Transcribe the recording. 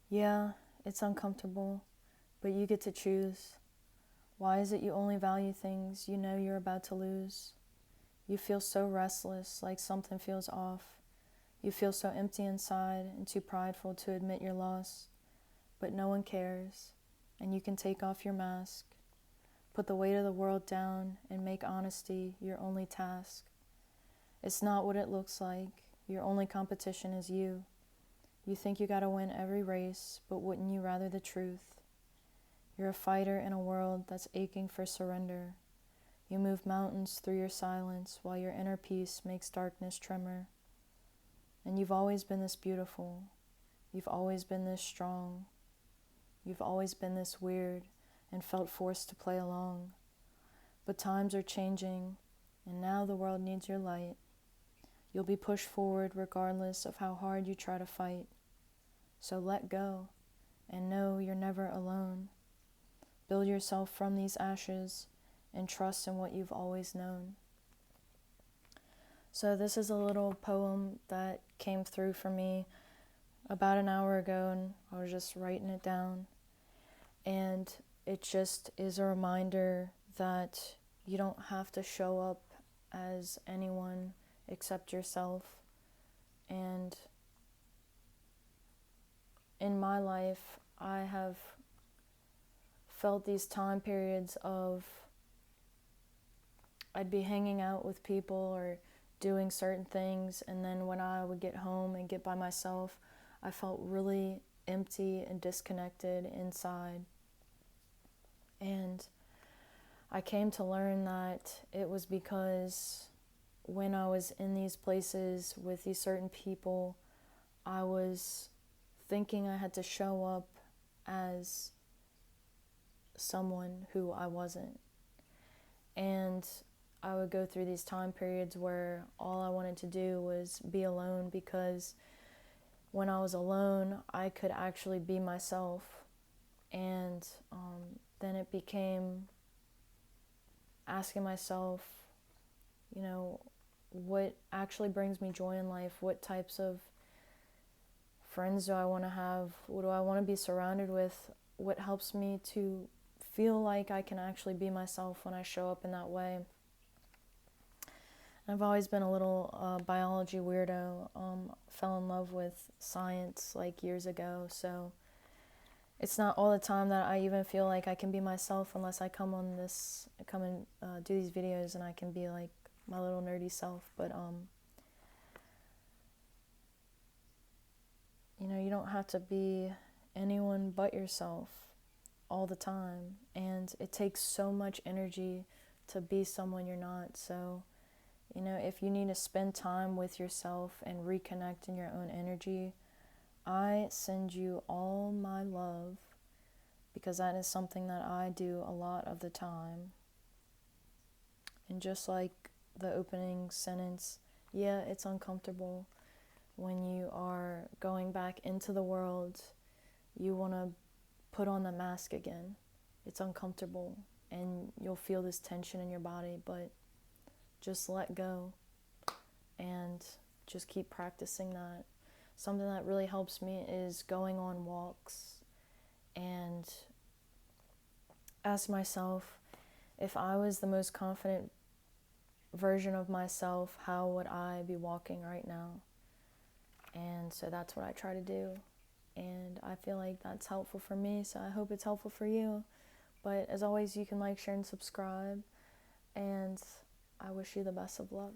Yeah, it's uncomfortable, but you get to choose. Why is it you only value things you know you're about to lose? You feel so restless, like something feels off. You feel so empty inside and too prideful to admit your loss. But no one cares, and you can take off your mask, put the weight of the world down, and make honesty your only task. It's not what it looks like. Your only competition is you. You think you gotta win every race, but wouldn't you rather the truth? You're a fighter in a world that's aching for surrender. You move mountains through your silence while your inner peace makes darkness tremor. And you've always been this beautiful. You've always been this strong. You've always been this weird and felt forced to play along. But times are changing, and now the world needs your light. You'll be pushed forward regardless of how hard you try to fight. So let go, and know you're never alone. Build yourself from these ashes, and trust in what you've always known. So this is a little poem that came through for me about an hour ago, and I was just writing it down. And it just is a reminder that you don't have to show up as anyone except yourself. And in my life, I have felt these time periods of I'd be hanging out with people or doing certain things, and then when I would get home and get by myself, I felt really empty and disconnected inside. And I came to learn that it was because when I was in these places with these certain people, I was thinking I had to show up as someone who I wasn't. And I would go through these time periods where all I wanted to do was be alone, because when I was alone, I could actually be myself. And then it became asking myself, what actually brings me joy in life? What types of friends do I want to have? What do I want to be surrounded with? What helps me to feel like I can actually be myself when I show up in that way? I've always been a little biology weirdo. Fell in love with science like years ago, so it's not all the time that I even feel like I can be myself unless I come and do these videos and I can be like my little nerdy self. But you don't have to be anyone but yourself all the time, and it takes so much energy to be someone you're not. So if you need to spend time with yourself and reconnect in your own energy, I send you all my love, because that is something that I do a lot of the time. And just like the opening sentence, yeah, it's uncomfortable when you are going back into the world. You want to put on the mask again. It's uncomfortable, and you'll feel this tension in your body, but just let go and just keep practicing that. Something that really helps me is going on walks and ask myself, if I was the most confident version of myself, how would I be walking right now? And so that's what I try to do. And I feel like that's helpful for me, so I hope it's helpful for you. But as always, you can like, share, and subscribe. And I wish you the best of luck.